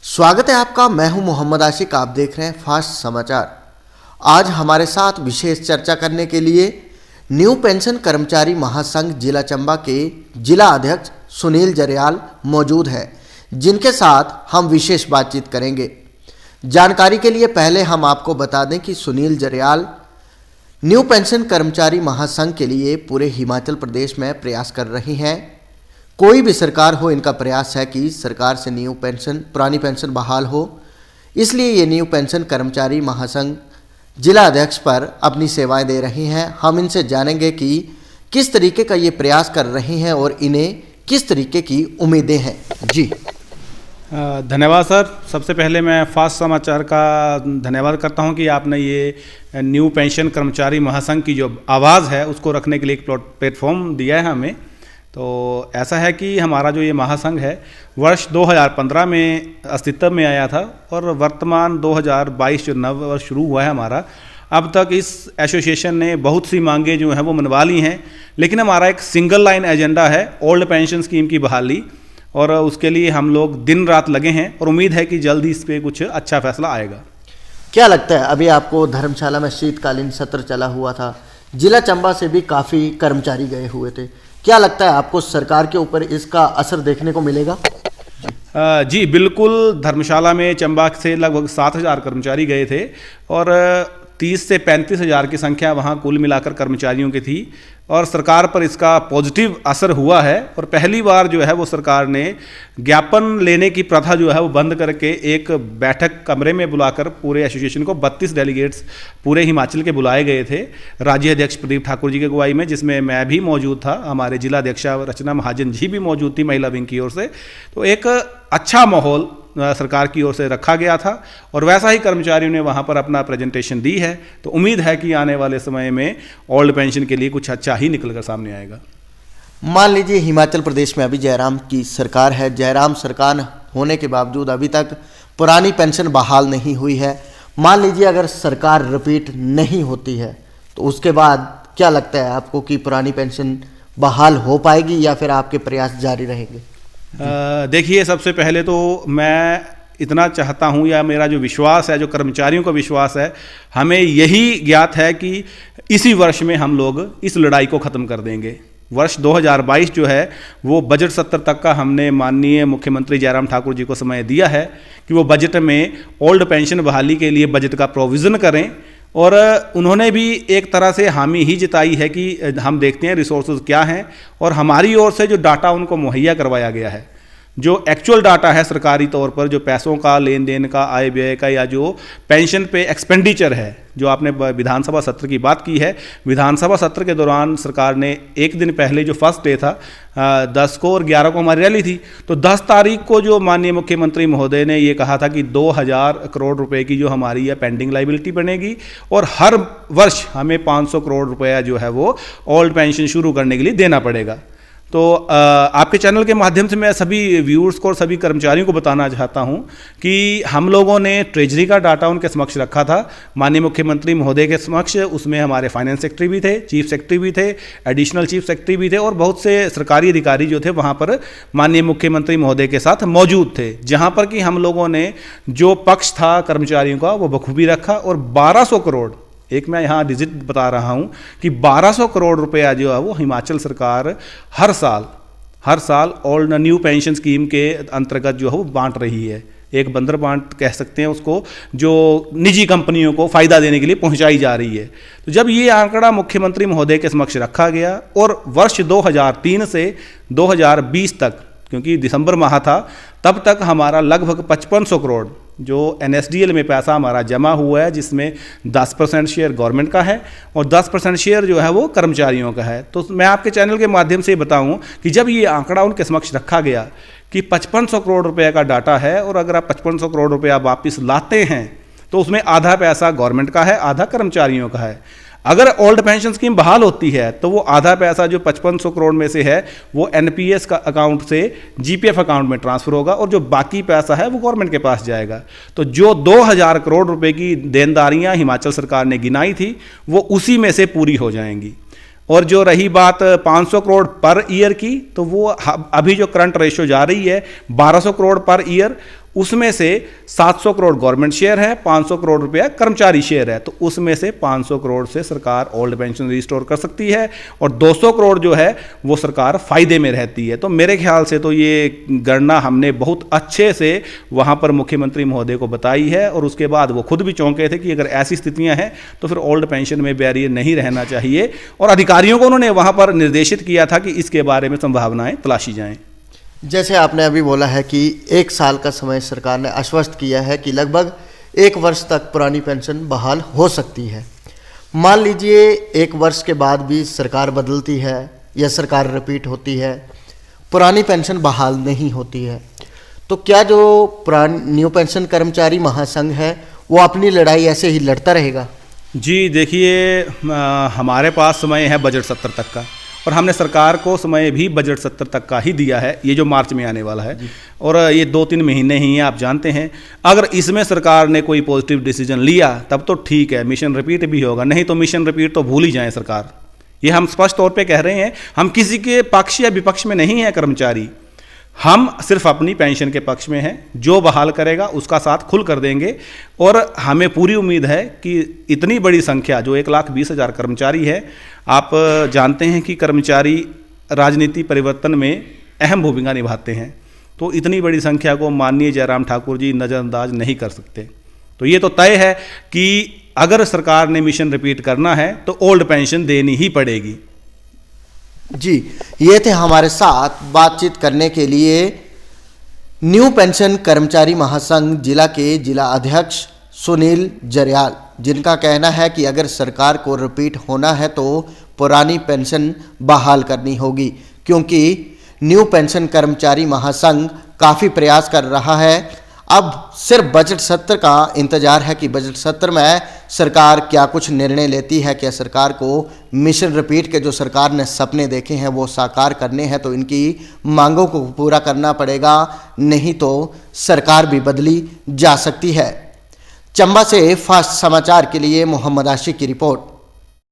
स्वागत है आपका। मैं हूं मोहम्मद आशिक। आप देख रहे हैं फास्ट समाचार। आज हमारे साथ विशेष चर्चा करने के लिए न्यू पेंशन कर्मचारी महासंघ जिला चंबा के जिला अध्यक्ष सुनील जरयाल मौजूद हैं, जिनके साथ हम विशेष बातचीत करेंगे। जानकारी के लिए पहले हम आपको बता दें कि सुनील जरयाल न्यू पेंशन कर्मचारी महासंघ के लिए पूरे हिमाचल प्रदेश में प्रयास कर रही हैं। कोई भी सरकार हो, इनका प्रयास है कि सरकार से न्यू पेंशन, पुरानी पेंशन बहाल हो। इसलिए ये न्यू पेंशन कर्मचारी महासंघ जिला अध्यक्ष पर अपनी सेवाएं दे रही हैं। हम इनसे जानेंगे कि किस तरीके का ये प्रयास कर रही हैं और इन्हें किस तरीके की उम्मीदें हैं। जी धन्यवाद सर। सबसे पहले मैं फास्ट समाचार का धन्यवाद करता हूं कि आपने ये न्यू पेंशन कर्मचारी महासंघ की जो आवाज़ है उसको रखने के लिए एक प्लेटफॉर्म दिया है हमें। तो ऐसा है कि हमारा जो ये महासंघ है वर्ष 2015 में अस्तित्व में आया था और वर्तमान 2022 जो नव वर्ष शुरू हुआ है हमारा, अब तक इस एसोसिएशन ने बहुत सी मांगें जो हैं वो मनवा ली हैं। लेकिन हमारा एक सिंगल लाइन एजेंडा है ओल्ड पेंशन स्कीम की बहाली, और उसके लिए हम लोग दिन रात लगे हैं और उम्मीद है कि जल्द ही इस पर कुछ अच्छा फैसला आएगा। क्या लगता है, अभी आपको धर्मशाला में शीतकालीन सत्र चला हुआ था, जिला चंबा से भी काफ़ी कर्मचारी गए हुए थे, क्या लगता है आपको सरकार के ऊपर इसका असर देखने को मिलेगा? जी बिल्कुल। धर्मशाला में चंबा से लगभग 7,000 कर्मचारी गए थे और 30 से 35 हज़ार की संख्या वहाँ कुल मिलाकर कर्मचारियों की थी, और सरकार पर इसका पॉजिटिव असर हुआ है। और पहली बार जो है वो सरकार ने ज्ञापन लेने की प्रथा जो है वो बंद करके एक बैठक कमरे में बुलाकर पूरे एसोसिएशन को 32 डेलीगेट्स पूरे हिमाचल के बुलाए गए थे राज्य अध्यक्ष प्रदीप ठाकुर जी की अगुवाई में, जिसमें मैं भी मौजूद था, हमारे जिला अध्यक्षा रचना महाजन जी भी मौजूद थी महिला विंग की ओर से। तो एक अच्छा माहौल सरकार की ओर से रखा गया था और वैसा ही कर्मचारियों ने वहाँ पर अपना प्रेजेंटेशन दी है। तो उम्मीद है कि आने वाले समय में ओल्ड पेंशन के लिए कुछ अच्छा ही निकल कर सामने आएगा। मान लीजिए हिमाचल प्रदेश में अभी जयराम की सरकार है, जयराम सरकार होने के बावजूद अभी तक पुरानी पेंशन बहाल नहीं हुई है। मान लीजिए अगर सरकार रिपीट नहीं होती है तो उसके बाद क्या लगता है आपको कि पुरानी पेंशन बहाल हो पाएगी या फिर आपके प्रयास जारी रहेंगे? देखिए, सबसे पहले तो मैं इतना चाहता हूं, या मेरा जो विश्वास है, जो कर्मचारियों का विश्वास है, हमें यही ज्ञात है कि इसी वर्ष में हम लोग इस लड़ाई को ख़त्म कर देंगे। वर्ष 2022 जो है वो बजट सत्र तक का हमने माननीय मुख्यमंत्री जयराम ठाकुर जी को समय दिया है कि वो बजट में ओल्ड पेंशन बहाली के लिए बजट का प्रोविज़न करें, और उन्होंने भी एक तरह से हामी ही जताई है कि हम देखते हैं रिसोर्सेज क्या हैं, और हमारी ओर से जो डाटा उनको मुहैया करवाया गया है, जो एक्चुअल डाटा है सरकारी तौर पर, जो पैसों का लेन देन का, आय व्यय का, या जो पेंशन पे एक्सपेंडिचर है, जो आपने विधानसभा सत्र की बात की है, विधानसभा सत्र के दौरान सरकार ने एक दिन पहले जो फर्स्ट डे था 10 को और 11 को हमारी रैली थी, तो 10 तारीख को जो माननीय मुख्यमंत्री महोदय ने ये कहा था कि 2,000 करोड़ रुपए की जो हमारी यह पेंडिंग लाइबिलिटी बनेगी और हर वर्ष हमें 500 करोड़ रुपया जो है वो ओल्ड पेंशन शुरू करने के लिए देना पड़ेगा। तो आपके चैनल के माध्यम से मैं सभी व्यूअर्स को और सभी कर्मचारियों को बताना चाहता हूं कि हम लोगों ने ट्रेजरी का डाटा उनके समक्ष रखा था, माननीय मुख्यमंत्री महोदय के समक्ष। उसमें हमारे फाइनेंस सेक्रेटरी भी थे, चीफ सेक्रेटरी भी थे, एडिशनल चीफ सेक्रेटरी भी थे, और बहुत से सरकारी अधिकारी जो थे वहाँ पर माननीय मुख्यमंत्री महोदय के साथ मौजूद थे, जहाँ पर कि हम लोगों ने जो पक्ष था कर्मचारियों का वो बखूबी रखा। और 1200 करोड़, एक मैं यहाँ डिजिट बता रहा हूँ कि 1200 करोड़ रुपया जो है वो हिमाचल सरकार हर साल ओल्ड न्यू पेंशन स्कीम के अंतर्गत जो है वो बांट रही है। एक बंदर बांट कह सकते हैं उसको, जो निजी कंपनियों को फ़ायदा देने के लिए पहुंचाई जा रही है। तो जब ये आंकड़ा मुख्यमंत्री महोदय के समक्ष रखा गया और वर्ष 2003 से 2020 तक, क्योंकि दिसंबर माह था, तब तक हमारा लगभग 5500 करोड़ जो NSDL में पैसा हमारा जमा हुआ है, जिसमें 10% शेयर गवर्नमेंट का है और 10% शेयर जो है वो कर्मचारियों का है। तो मैं आपके चैनल के माध्यम से बताऊं कि जब ये आंकड़ा उनके समक्ष रखा गया कि 5500 करोड़ रुपए का डाटा है, और अगर आप 5500 करोड़ रुपया वापस लाते हैं तो उसमें आधा पैसा गवर्नमेंट का है, आधा कर्मचारियों का है। अगर ओल्ड पेंशन स्कीम बहाल होती है तो वो आधा पैसा जो 5500 करोड़ में से है वो NPS का अकाउंट से GPF अकाउंट में ट्रांसफर होगा, और जो बाकी पैसा है वो गवर्नमेंट के पास जाएगा। तो जो 2000 करोड़ रुपए की देनदारियां हिमाचल सरकार ने गिनाई थी वो उसी में से पूरी हो जाएंगी। और जो रही बात 500 करोड़ पर ईयर की, तो वो अभी जो करंट रेशो जा रही है 1200 करोड़ पर ईयर, उसमें से 700 करोड़ गवर्नमेंट शेयर है, 500 करोड़ रुपया कर्मचारी शेयर है। तो उसमें से 500 करोड़ से सरकार ओल्ड पेंशन रिस्टोर कर सकती है और 200 करोड़ जो है वो सरकार फायदे में रहती है। तो मेरे ख्याल से तो ये गणना हमने बहुत अच्छे से वहाँ पर मुख्यमंत्री महोदय को बताई है और उसके बाद वो खुद भी चौंके थे कि अगर ऐसी स्थितियाँ हैं तो फिर ओल्ड पेंशन में बैरियर नहीं रहना चाहिए, और अधिकारियों को उन्होंने वहाँ पर निर्देशित किया था कि इसके बारे में संभावनाएं तलाशी जाएं। जैसे आपने अभी बोला है कि 1 साल का समय सरकार ने आश्वस्त किया है कि लगभग 1 वर्ष तक पुरानी पेंशन बहाल हो सकती है। मान लीजिए 1 वर्ष के बाद भी सरकार बदलती है या सरकार रिपीट होती है, पुरानी पेंशन बहाल नहीं होती है, तो क्या जो न्यू पेंशन कर्मचारी महासंघ है वो अपनी लड़ाई ऐसे ही लड़ता रहेगा? जी देखिए, हमारे पास समय है बजट सत्र तक का, और हमने सरकार को समय भी बजट सत्र तक का ही दिया है, ये जो मार्च में आने वाला है, और ये 2-3 महीने ही हैं, आप जानते हैं। अगर इसमें सरकार ने कोई पॉजिटिव डिसीजन लिया तब तो ठीक है, मिशन रिपीट भी होगा, नहीं तो मिशन रिपीट तो भूल ही जाए सरकार। ये हम स्पष्ट तौर पे कह रहे हैं, हम किसी के पक्ष या विपक्ष में नहीं है कर्मचारी, हम सिर्फ अपनी पेंशन के पक्ष में हैं। जो बहाल करेगा उसका साथ खुल कर देंगे, और हमें पूरी उम्मीद है कि इतनी बड़ी संख्या जो 1,20,000 कर्मचारी है, आप जानते हैं कि कर्मचारी राजनीति परिवर्तन में अहम भूमिका निभाते हैं, तो इतनी बड़ी संख्या को माननीय जयराम ठाकुर जी नज़रअंदाज नहीं कर सकते। तो ये तो तय है कि अगर सरकार ने मिशन रिपीट करना है तो ओल्ड पेंशन देनी ही पड़ेगी। जी, ये थे हमारे साथ बातचीत करने के लिए न्यू पेंशन कर्मचारी महासंघ जिला के जिला अध्यक्ष सुनील जरयाल, जिनका कहना है कि अगर सरकार को रिपीट होना है तो पुरानी पेंशन बहाल करनी होगी, क्योंकि न्यू पेंशन कर्मचारी महासंघ काफ़ी प्रयास कर रहा है। अब सिर्फ बजट सत्र का इंतजार है कि बजट सत्र में सरकार क्या कुछ निर्णय लेती है। क्या सरकार को मिशन रिपीट के जो सरकार ने सपने देखे हैं वो साकार करने हैं, तो इनकी मांगों को पूरा करना पड़ेगा, नहीं तो सरकार भी बदली जा सकती है। चंबा से फास्ट समाचार के लिए मोहम्मद आशिक की रिपोर्ट।